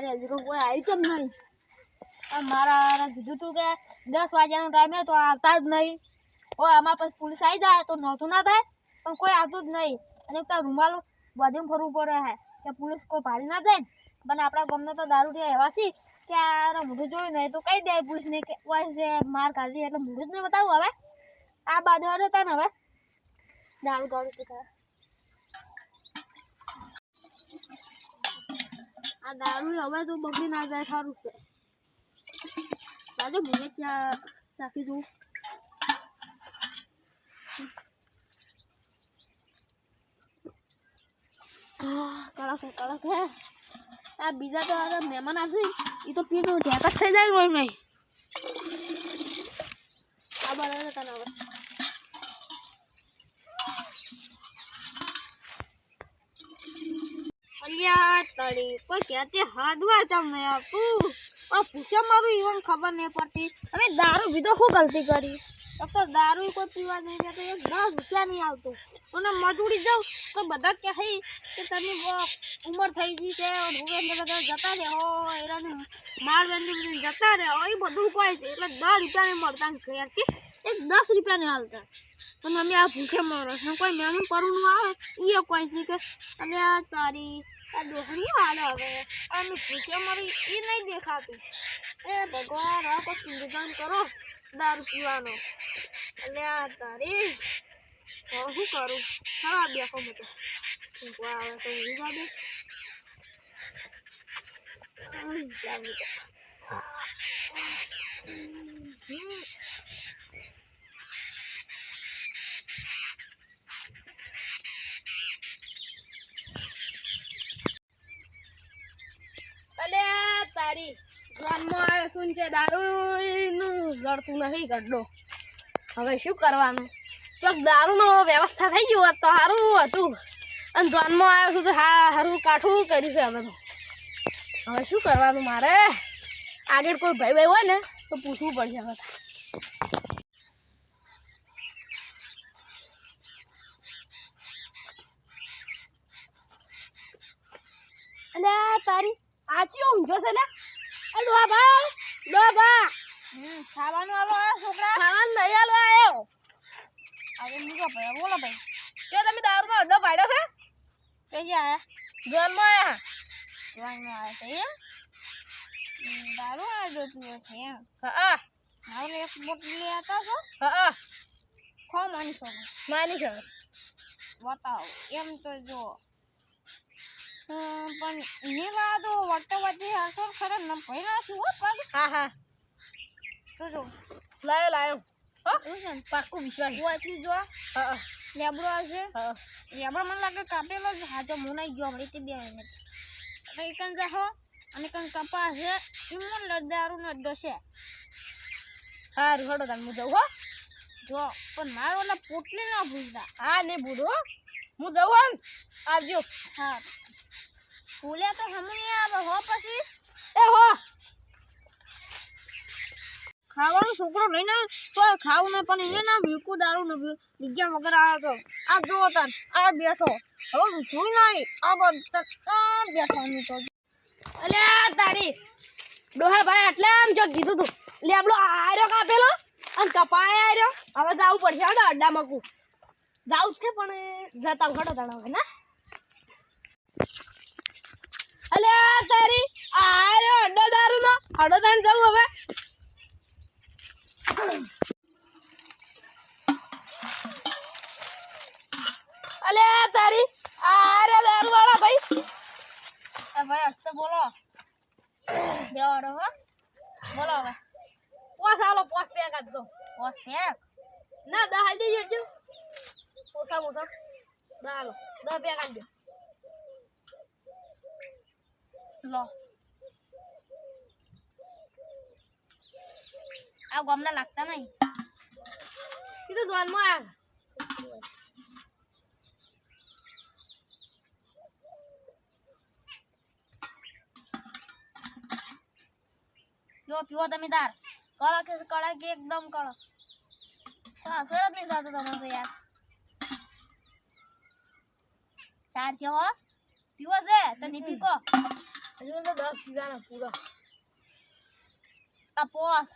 તારે હજુ કોઈ આવી કેમ નહીં? મારા કીધું તું કે 10 વાગ્યાનો ટાઈમ હે તો આવતા જ નહીં. ઓય આમાં પછી પોલીસ આવી જાય તો નહોતું ના થાય, પણ કોઈ આવતું જ નહીં. અને તાર રૂમાલ બધું ફરવું પડે હે કે પોલીસ કોઈ ભાડી ના જાય ને. પણ આપણા ગામને તો દારૂ થી એવા છે કે આ મોઢું જોયું નહીં તો કહી દે પોલીસને કે ઓય છે માર કાઢી એટલે મોઢું જ નહીં બતાવું. હવે આ બાજુ હતા ને હવે દારૂ ગાળું તો આ દારૂ હવે તો બગડી ના જાય સારું છે. આજે મને ચાખી દઉં. કડક હે. આ બીજા તો મહેમાન આવશે એ તો પીને ઢેકા થઈ જાય હોય નહીં. આ બરાબર તને હવે અલ્યા તળી કોઈ કહેતે હાદવા ચમ નહીં આપું. પૂછે મારું ઈવન ખબર નહીં પડતી. હવે દારૂ પીધો શું ગલતી કરી? તો દારૂ કોઈ પીવા નહીં જતો, 10 રૂપિયા નહીં આવતો. અને મજૂરી જાઉં તો બધા કહે કે તમે ઉંમર થઈ ગઈ છે જતા રહે એરાને માર વેન્ડી જતા રહે એ બધું કહે છે. એટલે 10 રૂપિયા નહીં મળતા ઘેરથી 10 રૂપિયા નહીં હાલતા. પણ અમે આ ભૂખે મરો છો. કોઈ મહેમાન પરનું આવે એ કહે છે કે અને આ તારી આ દોહણી હાલ હવે અમે ભૂખે મરી એ નહીં દેખાતું. એ ભગવાન આ કોઈ સિંધુદાન કરો દારૂ પીવાનો. એટલે આ તારી શું કરું? ખરાબ બેઠો મતો આવે તો ઉભી અલે તારી ગામમાં આવ્યો શું છે દારૂ નું લડતું નહીં ગડ્ડો. હવે શું કરવાનું? ચોક દારૂ નો વ્યવસ્થા થઈ ગયું હોત તો સારું હતું. અને ધ્યાનમાં આવ્યો છું તો સારું કાઠું કર્યું છે અમે તો. હવે શું કરવાનું મારે? આગળ કોઈ ભાઈ હોય ને તો પૂછવું પડશે હવે. અને તારી આચી ઊંઝો છે ને ડોબા ખાવાનું આલો છોકરા ખાવાનું નહીં આલો આવ્યો. હવે મૂકો ભાઈ બોલો ભાઈ કે તમે દારૂનો અડ્ડો પાડ્યો છે? કઈ આયા જોનમાં આયા જોવાનું આવ્યા છે એમ દારૂ આવ્યો પીવો છે એમ. હા હવે એક બોટલી લેતા છો હા ખો માની છો બતાવો એમ તો જો પણ ને વાતો વટ્ટો વચ્ચે અસર ખરે ન ભઈના છું હો પગ. હા તો જો લાયો હો ઉસન પાક્કું વિશ્વાસ વાચી જો હા લેબડો છે હા લેબડો મને લાગે કાપેલો જ હાજો મુનાઈ ગયો હમણાં તે 2 મિનિટ કઈ કન જાહો અને કન કપા છે ઈમન લડારું ન ડોસે. હા રોડો તને હું જઉં હો. જો પણ મારો ઓલા પોટલી ના ભૂલતા. હા નહીં ભૂલું હો હું જઉં આવજો. હા ભૂલે તો હમણી આવે હો પછી એ હો ખાવાનું છોકરો લઈને તો ખાવું ને પણ એને ના બિલકુલ દારૂ ન વિજ્ઞા વગર આવ્યો તો આ જો તન આ બેઠો હવે જોઈ નહીં આ બધા બેઠો નહીં તો. અલ્યા તારી ડોહા ભાઈ એટલે આમ જો કીધું તું લેબડો આર્યો કાપેલો અને કપાય આર્યો. હવે જાવું પડશે હડો અડ્ડા મકું જાવું છે પણ જતા હડો તણાવે ના. અલ્યા તારી આર્યો અડ્ડો દારૂ નો હડો તાણ જવું હવે. અલ્યા તારી આર્યો દારૂ વાળા ભાઈ. ભાઈ હસ્તે બોલો દેવાડો હો બોલો હવે પોસ આલો પોસ પે કાઢ દો. પોસ ફેક ના 10 હાલ દેજો જો ઓછા મોટા 10 આલો 10 પે કાઢ દો. લો આ ગામના લાગતા નહીં કીધું જોનમાં આયા. જો પીવો તમે તાર કડક એકદમ કડક. હા સરસ નહીં થતો તમે તો યાર. ચાર થયો હો પીવો છે તો નહીં પીકો હજુ તો 10 પીવાના પૂરા. આ પોસ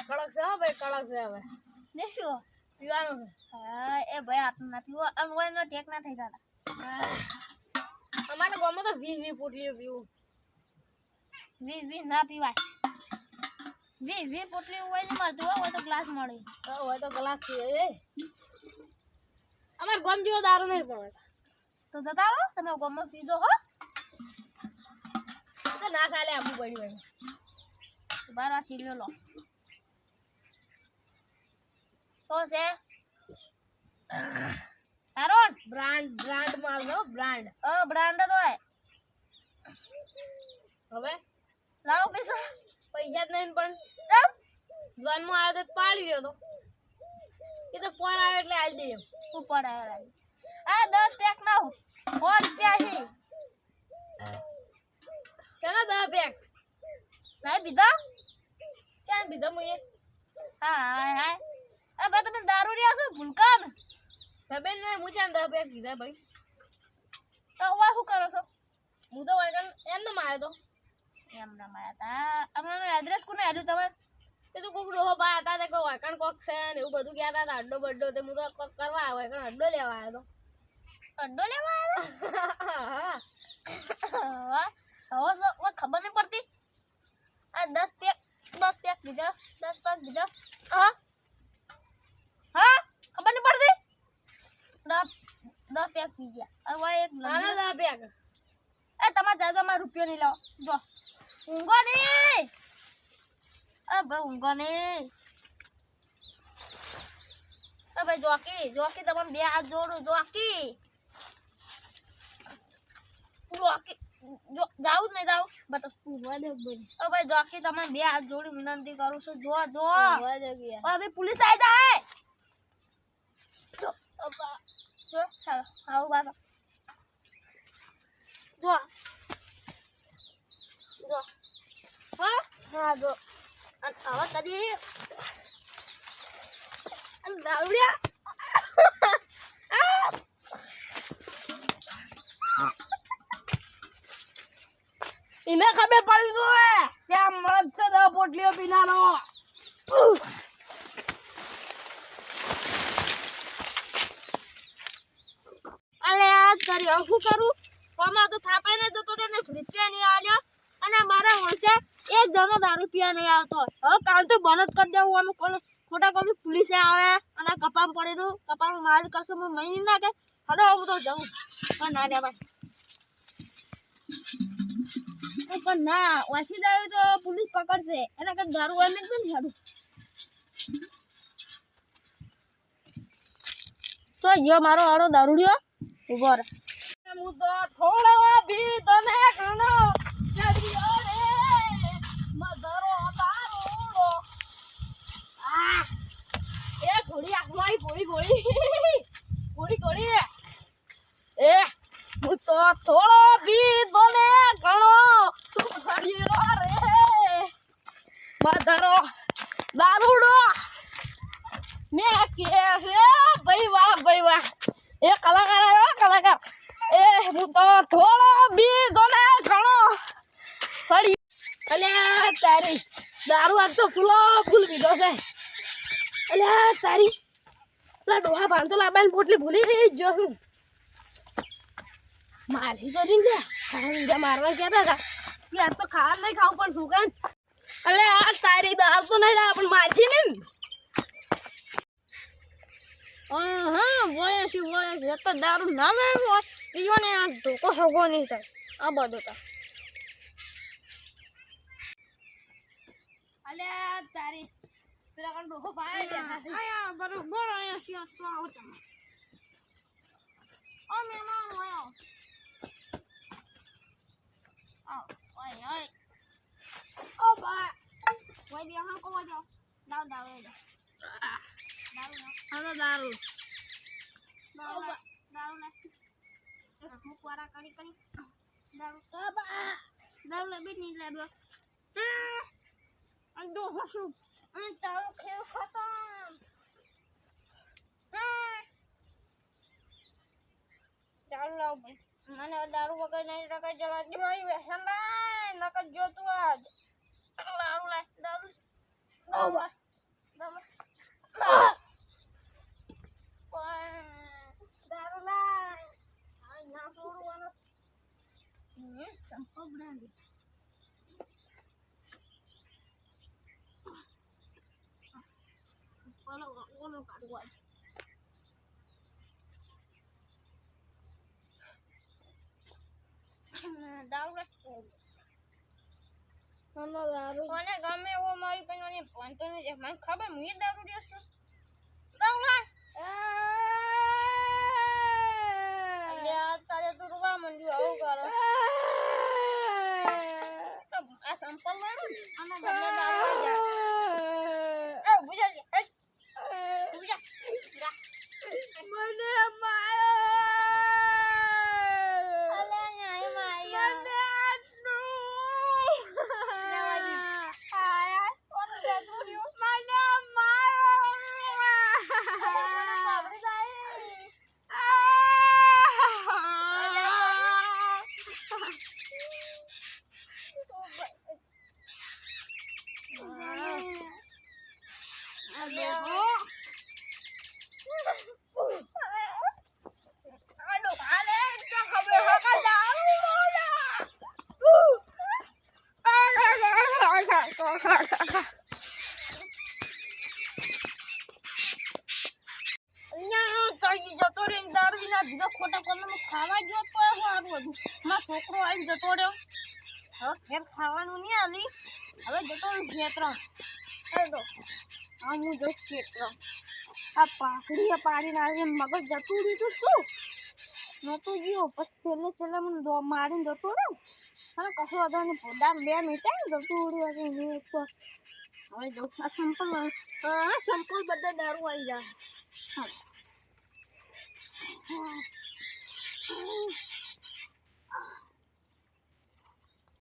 કડક છે હો ભાઈ, કડક છે હવે. દેશો પીવાનું છે. હા એ ભાઈ આટલું ના પીવો અને ઓય નો ટેક ના થઈ જતા. અમારે ગામમાં તો 20 પોટલીઓ પીવું. 20 ના પીવાય. 20 પોટલી હોય નહીં મળતું હોય તો ગ્લાસ મળે. હોય તો ગ્લાસ પીવે. અમારે ગામ જેવો દારૂ નહીં પડે. તો જતા રહો તમે ગામમાં પીજો હો. તો ના ચાલે આપવું પડ્યું એને. બાર આ સીલો લો તો છે હેરોન બ્રાન્ડ માલ દો, બ્રાન્ડ. બ્રાન્ડ તો હે હવે લાવો પૈસા પૈસા જ નહીં પણ ચમ ગામમાં આવ્યો તો પાડી રહ્યો તો. એ તો ફોન આવ્યો એટલે આલી દઈએ. ઉપર આવ્યા આ 10 પેક ના 100 રૂપિયા છે. કેના 10 પેક નહીં પીધા ચાલ પીધો મુએ. હા હા આ ભાઈ તમે દારૂ રહ્યા છો ભૂલકા ને ખબર નહીં હું ચાલ 10 પેક પીધા ભાઈ. તો હવે શું કરો છો હું તો વાયકન એમને માર્યો તો. એમ ના માયા તા અમારો એડ્રેસ કોને આલ્યું તમે એ તો કોક ડોહો બા હતા તે કોઈ વાયકન કોક છે ને એવું બધું કહેતા હતા. અડ્ડો બડ્ડો તે હું તો કોક કરવા આવ્યો વાયકન અડ્ડો લેવા આવ્યો અડ્ડો લેવા તો. આવ્યા હવે ખબર નહીં પડતી આ 10 પેક લીધા 10 પેક લીધા હા હા ખબર નહીં પડતી 10 પેક પી ગયા હવે એક આના 10 પેક એ તમારા જાજામાં રૂપિયો નહીં લાવો જો ઊંઘો નહીં ભાઈ ઊંઘો નહીં ભાઈ જોકી તમે બે હાથ જોડું જોકી જાવું નહીં જાવું બતો ભાઈ જોકી તમે બે હાથ જોડી વિનંતી કરું છું જો હવે પોલીસ આવી જાય જો ચાલો આવું બાબા જો હા જો હવે કદી દારૂડિયા એને ખબર પડી તો કે આ મળદ છે 10 પોટલીઓ પીનાનો. અલે આ કરી હવે શું કરું કોમાં તો થાપાઈને જતો ને રૂપિયા નહીં આવ્યો અને મારા વર્ષે એક જણો દારૂ પીવા નહીં આવતો હવે કાલ તો બંધ જ કરી દેવું અમે ખોટા કોની પોલીસે આવે અને કપામ પડેલું કપામ મારી કરશે હું મહિને નાખે હવે હું તો જવું પણ ના રે ભાઈ પણ ના વાંચી જાય તો પોલીસ પકડશે એના કંઈ દારૂ એમ નથી હેડું તો જો મારો આડો દારૂડિયો ઉભો રહે હું તો થોડો બી તને ઘણો ચડ્યો રે મધરો તારો. આ એ ઘોડી આખવાઈ ઘોડી એ હું તો થોડો બી તને ઘણો ચડ્યો રે મધરો દારૂડો. મેં કે છે ભાઈ વાહ એ કલાકાર આવ્યો કલાકાર. એ હું તો થોડો બી તને ઘણો સડી. અલ્યા તારી દારૂ આજ તો ફૂલ પીધો છે. અલ્યા તારી પેલા ડોહા બાંધો લાબાની પોટલી ભૂલી ગયો છું. મારી તો નહીં ગયા મારવા કહેતા હતા કે આજ તો ખાવા નહીં ખાવું પણ શું કાન. અલ્યા તારી દારૂ તો નહીં લાવ પણ માછી ને. હા બોલે તો દારૂ ના લાવ્યો હોય પીવો ને આ ધોકો હગો નહીં થાય આ બધું તો અલ્યા તારી પેલા કણ ડોહો ભાઈ બેઠા છે. આયા બરોબર આયા છે તો આવો તમે ઓ મહેમાન આયો ઓય ઓ બા ઓય દે હા કો જાઓ દાવ એ હાલો દારૂ મુકવારા કરી દારૂ લે બી નહીં લેડો અંડો હસું તારો ખેલ ખતમ ચાલ લાવ ભાઈ મને દારૂ વગર નહીં રકાઈ જવા દિવાળી વેસન લાય નકર જોતું આજ દારૂ લાય દારૂ દારૂ લાય આ ના છોડવાનો સંપલ બ્રાન્ડ ઓલો કાઢવા દારૂ મને ગમે એવો મારી પણ ભણતો નથી મને ખબર હું દારૂ દેશું દારૂ લાય તારે તું રૂવા માંડ્યું આવું કરો આ સંપલ લેવું અને બદલે દારૂ જાય બુજા બુજા મને છોકરો આવી જતો રહ્યો હવે ઘેર ખાવાનું નહીં આલી હવે જતો ખેતરા તો આ હું જો ખેતરા આ પાકડીએ પાડીને આવીને મગજ જતું રહ્યું શું નહોતું ગયો પછી છેલ્લે મને મારીને જતો રહ્યો અને કશું હતો ને પોદાર બે મીઠા જતું રહ્યું હવે જો આ સંપલ બધા દારૂ આવી જાય હા